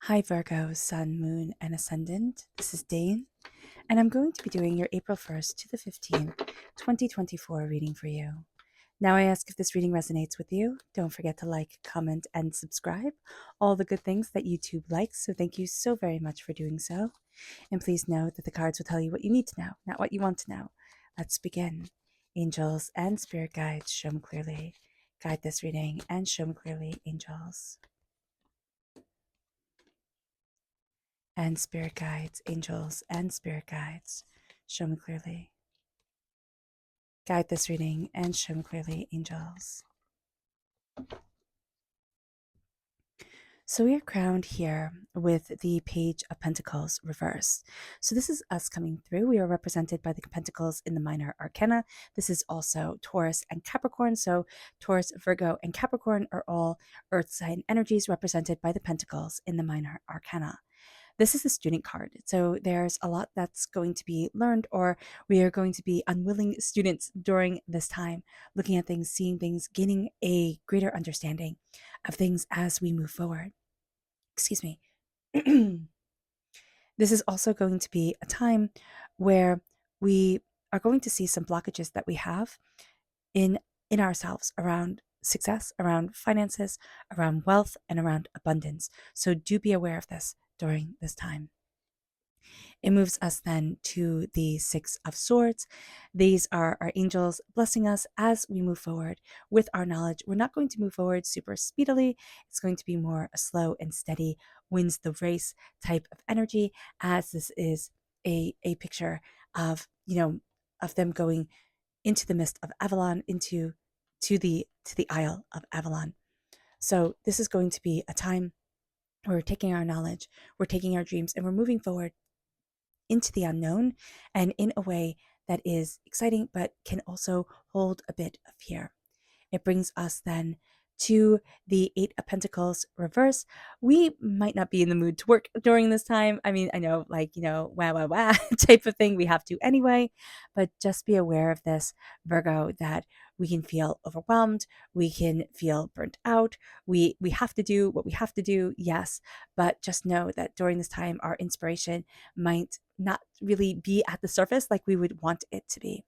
Hi Virgo, Sun, Moon, and Ascendant. This is Dane, and I'm going to be doing your April 1st to the 15th, 2024 reading for you. Now I ask if this reading resonates with you. Don't forget to like, comment, and subscribe. All the good things that YouTube likes, so thank you so very much for doing so. And please know that the cards will tell you what you need to know, not what you want to know. Let's begin. Angels and spirit guides, show me clearly. Guide this reading and show me clearly, angels. And spirit guides, angels and spirit guides, show me clearly. Guide this reading and show me clearly, angels. So we are crowned here with the Page of Pentacles reversed. So this is us coming through. We are represented by the Pentacles in the minor arcana. This is also Taurus and Capricorn. So Taurus, Virgo, and Capricorn are all earth sign energies represented by the Pentacles in the minor arcana. This is the student card. So there's a lot that's going to be learned, or we are going to be unwilling students during this time, looking at things, seeing things, gaining a greater understanding of things as we move forward. Excuse me. This is also going to be a time where we are going to see some blockages that we have in ourselves around success, around finances, around wealth, and around abundance. So do be aware of this during this time. It moves us then to the Six of Swords. These are our angels blessing us as we move forward with our knowledge. We're not going to move forward super speedily. It's going to be more a slow and steady wins the race type of energy, as this is a picture of, of them going into the mist of Avalon, into the Isle of Avalon. So this is going to be a time where we're taking our knowledge, we're taking our dreams, and we're moving forward into the unknown, and in a way that is exciting but can also hold a bit of fear. It brings us then to the Eight of Pentacles reverse. We might not be in the mood to work during this time. I mean, I know, wah type of thing. We have to anyway, but just be aware of this, Virgo, that we can feel overwhelmed. We can feel burnt out. We have to do what we have to do, yes, but just know that during this time, our inspiration might not really be at the surface like we would want it to be.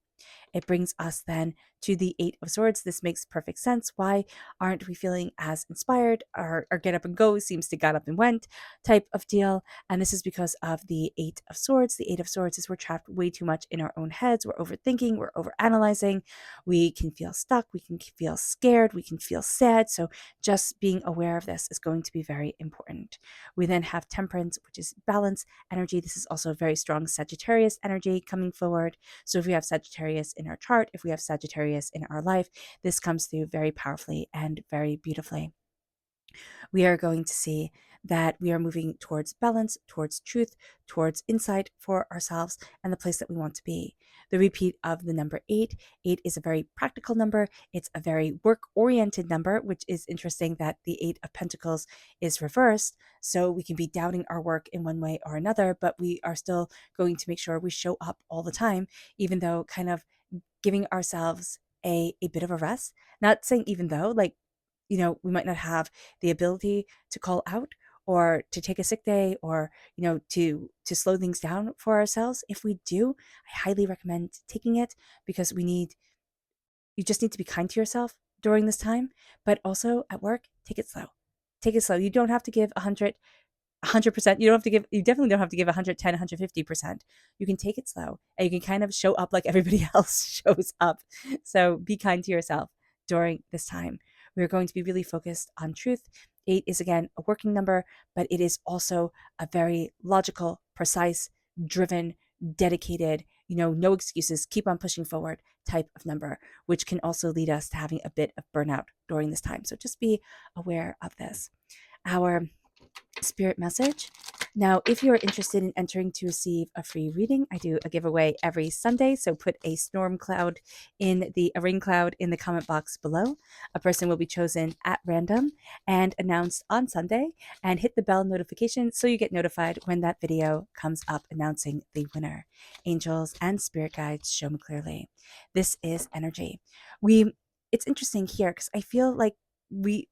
It brings us then to the Eight of Swords. This makes perfect sense. Why aren't we feeling as inspired? Our get up and go seems to got up and went type of deal. And this is because of the Eight of Swords. The Eight of Swords is we're trapped way too much in our own heads. We're overthinking. We're overanalyzing. We can feel stuck. We can feel scared. We can feel sad. So just being aware of this is going to be very important. We then have Temperance, which is balance energy. This is also very strong Sagittarius energy coming forward. So if we have Sagittarius in our chart, if we have Sagittarius in our life, this comes through very powerfully and very beautifully. We are going to see that we are moving towards balance, towards truth, towards insight for ourselves and the place that we want to be. The repeat of the number 8. 8 is a very practical number. It's a very work-oriented number, which is interesting that the 8 of Pentacles is reversed. So we can be doubting our work in one way or another, but we are still going to make sure we show up all the time, even though kind of giving ourselves a bit of a rest. Not saying even though, we might not have the ability to call out or to take a sick day or, to slow things down for ourselves. If we do, I highly recommend taking it, because you just need to be kind to yourself during this time, but also at work, take it slow. Take it slow. You don't have to give 100%. You definitely don't have to give 110, 150%. You can take it slow and you can kind of show up like everybody else shows up. So be kind to yourself during this time. We're going to be really focused on truth. 8 is again a working number, but it is also a very logical, precise, driven, dedicated, no excuses, keep on pushing forward type of number, which can also lead us to having a bit of burnout during this time. So just be aware of this. Our spirit message. Now, if you're interested in entering to receive a free reading, I do a giveaway every Sunday. So put a rain cloud in the comment box below. A person will be chosen at random and announced on Sunday, and hit the bell notification so you get notified when that video comes up announcing the winner. Angels and spirit guides, show me clearly. This is energy. It's interesting here because I feel like we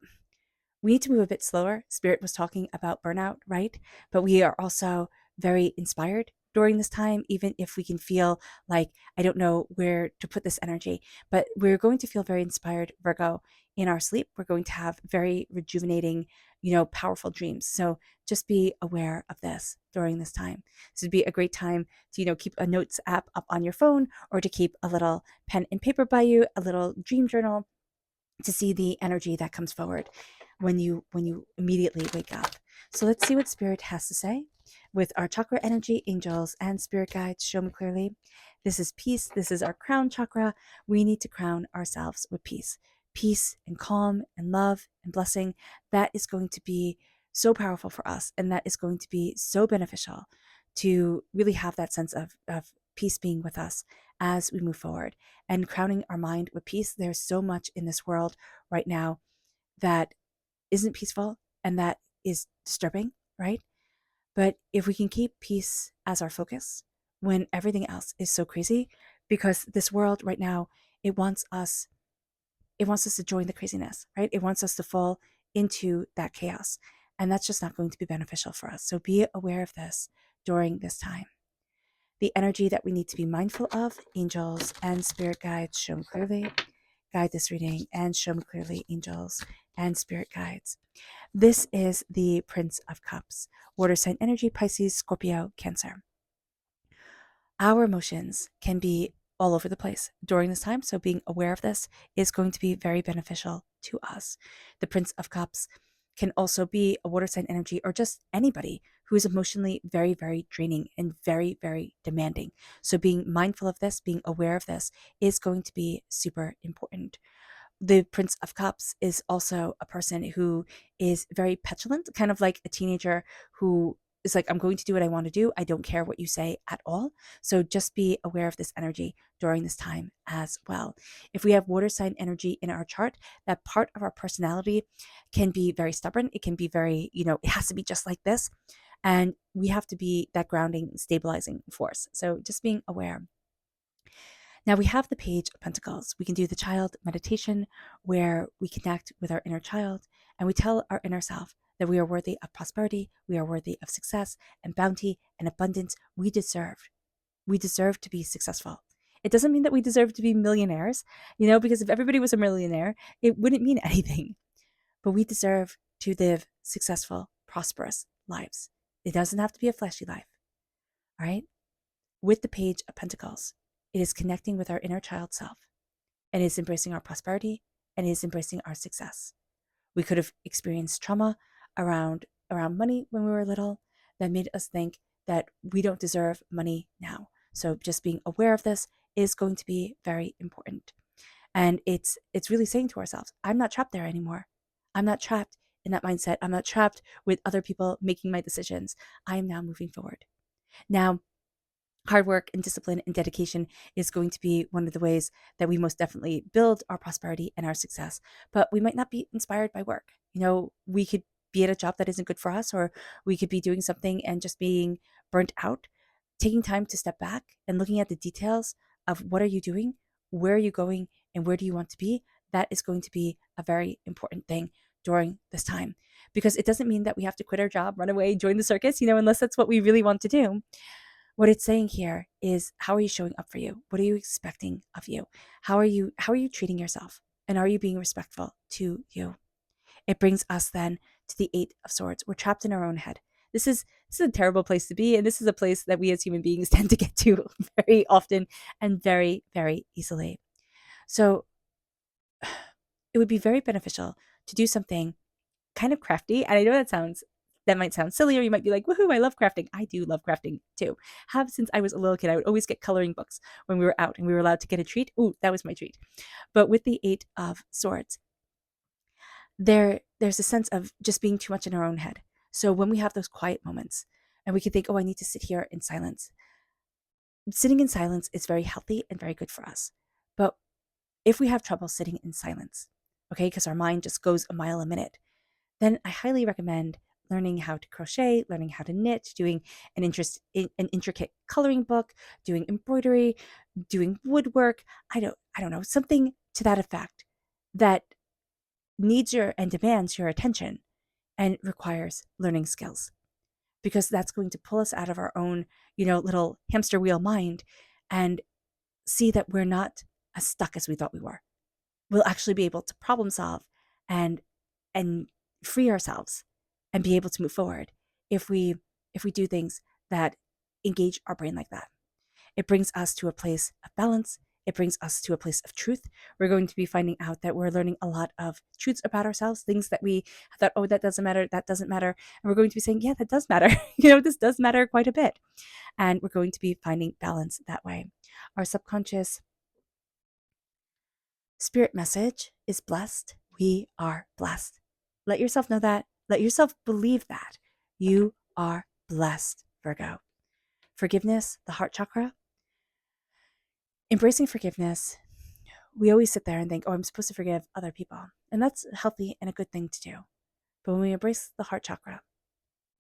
we need to move a bit slower. Spirit was talking about burnout, right? But we are also very inspired during this time, even if we can feel like, I don't know where to put this energy, but we're going to feel very inspired, Virgo, in our sleep. We're going to have very rejuvenating, powerful dreams. So just be aware of this during this time. This would be a great time to, keep a notes app up on your phone, or to keep a little pen and paper by you, a little dream journal, to see the energy that comes forward when you immediately wake up. So let's see what spirit has to say with our chakra energy, angels, and spirit guides. Show me clearly. This is peace. This is our crown chakra. We need to crown ourselves with peace. Peace and calm and love and blessing. That is going to be so powerful for us, and that is going to be so beneficial to really have that sense of peace being with us as we move forward and crowning our mind with peace. There's so much in this world right now that isn't peaceful and that is disturbing, right? But if we can keep peace as our focus when everything else is so crazy, because this world right now, it wants us to join the craziness, right? It wants us to fall into that chaos. And that's just not going to be beneficial for us. So be aware of this during this time. The energy that we need to be mindful of, angels and spirit guides, show me clearly. Guide this reading and show me clearly, angels and spirit guides. This is the Prince of Cups, water sign energy, Pisces, Scorpio, Cancer. Our emotions can be all over the place during this time, so being aware of this is going to be very beneficial to us. The Prince of Cups can also be a water sign energy, or just anybody who is emotionally very, very draining and very, very demanding. So being mindful of this, being aware of this, is going to be super important. The Prince of Cups is also a person who is very petulant, kind of like a teenager who is like, I'm going to do what I want to do. I don't care what you say at all. So just be aware of this energy during this time as well. If we have water sign energy in our chart, that part of our personality can be very stubborn. It can be very, it has to be just like this. And we have to be that grounding, stabilizing force. So just being aware. Now we have the Page of Pentacles. We can do the child meditation, where we connect with our inner child and we tell our inner self that we are worthy of prosperity, we are worthy of success and bounty and abundance. We deserve to be successful. It doesn't mean that we deserve to be millionaires, because if everybody was a millionaire, it wouldn't mean anything. But we deserve to live successful, prosperous lives. It doesn't have to be a fleshy life. All right? With the Page of Pentacles, it is connecting with our inner child self, and it is embracing our prosperity, and it is embracing our success. We could have experienced trauma around money when we were little that made us think that we don't deserve money now. So just being aware of this is going to be very important. And it's really saying to ourselves, I'm not trapped there anymore. I'm not trapped in that mindset. I'm not trapped with other people making my decisions. I am now moving forward. Now, hard work and discipline and dedication is going to be one of the ways that we most definitely build our prosperity and our success. But we might not be inspired by work. We could be at a job that isn't good for us, or we could be doing something and just being burnt out. Taking time to step back and looking at the details of what are you doing, where are you going, and where do you want to be, that is going to be a very important thing during this time. Because it doesn't mean that we have to quit our job, run away, join the circus, unless that's what we really want to do. What it's saying here is, how are you showing up for you? What are you expecting of you? How are you treating yourself? And are you being respectful to you? It brings us then to the Eight of Swords. We're trapped in our own head. This is a terrible place to be, and this is a place that we as human beings tend to get to very often and very, very easily. So it would be very beneficial to do something kind of crafty. And I know that might sound silly, or you might be like, woohoo, I love crafting. I do love crafting too. Have since I was a little kid. I would always get coloring books when we were out and we were allowed to get a treat. Ooh, that was my treat. But with the Eight of Swords, there's a sense of just being too much in our own head. So when we have those quiet moments and we can think, oh, I need to sit here in silence. Sitting in silence is very healthy and very good for us. But if we have trouble sitting in silence, okay, because our mind just goes a mile a minute, then I highly recommend learning how to crochet, learning how to knit, doing an intricate coloring book, doing embroidery, doing woodwork. I don't know, something to that effect that needs your and demands your attention and requires learning skills, because that's going to pull us out of our own, little hamster wheel mind and see that we're not as stuck as we thought we were. We'll actually be able to problem solve and and free ourselves and be able to move forward if we do things that engage our brain like that. It brings us to a place of balance. It brings us to a place of truth. We're going to be finding out that we're learning a lot of truths about ourselves, things that we thought, oh, that doesn't matter, that doesn't matter. And we're going to be saying, yeah, that does matter. This does matter quite a bit. And we're going to be finding balance that way. Our subconscious spirit message is blessed. We are blessed. Let yourself know that. Let yourself believe that. You are blessed, Virgo. Forgiveness, the heart chakra. Embracing forgiveness, we always sit there and think, oh, I'm supposed to forgive other people. And that's healthy and a good thing to do. But when we embrace the heart chakra,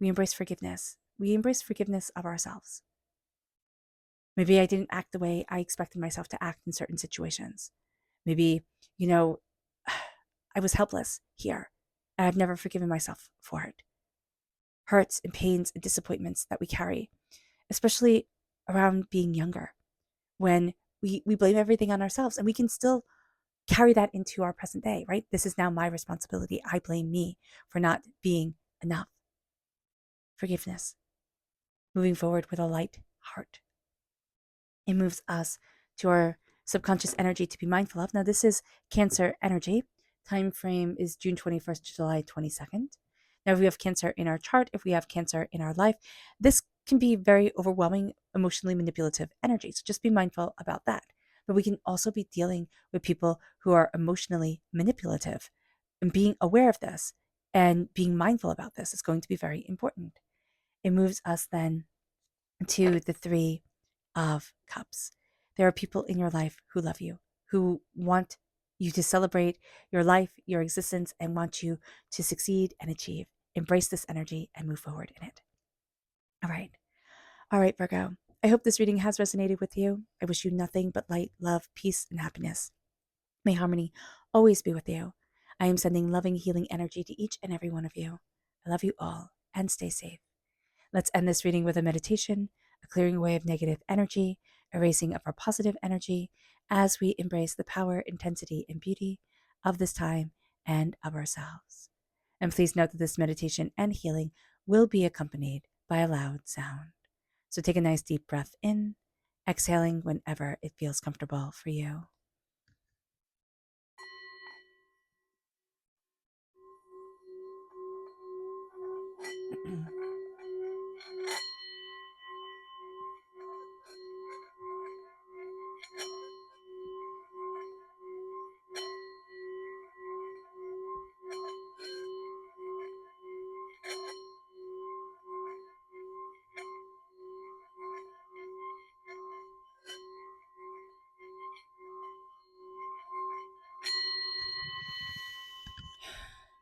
we embrace forgiveness. We embrace forgiveness of ourselves. Maybe I didn't act the way I expected myself to act in certain situations. Maybe, I was helpless here, and I've never forgiven myself for it. Hurts and pains and disappointments that we carry, especially around being younger, when we blame everything on ourselves, and we can still carry that into our present day, right? This is now my responsibility. I blame me for not being enough. Forgiveness. Moving forward with a light heart. It moves us to our subconscious energy to be mindful of. Now, this is Cancer energy. Time frame is June 21st to July 22nd. Now, if we have Cancer in our chart, if we have Cancer in our life, this can be very overwhelming, emotionally manipulative energy. So just be mindful about that. But we can also be dealing with people who are emotionally manipulative, and being aware of this and being mindful about this is going to be very important. It moves us then to the Three of Cups. There are people in your life who love you, who want you to celebrate your life, your existence, and want you to succeed and achieve. Embrace this energy and move forward in it. All right. All right, Virgo. I hope this reading has resonated with you. I wish you nothing but light, love, peace, and happiness. May harmony always be with you. I am sending loving, healing energy to each and every one of you. I love you all, and stay safe. Let's end this reading with a meditation, a clearing away of negative energy, erasing of our positive energy as we embrace the power, intensity, and beauty of this time and of ourselves. And please note that this meditation and healing will be accompanied by a loud sound. So take a nice deep breath in, exhaling whenever it feels comfortable for you.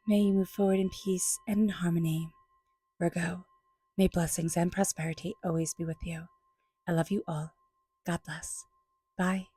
May you move forward in peace and in harmony. Virgo, may blessings and prosperity always be with you. I love you all. God bless. Bye.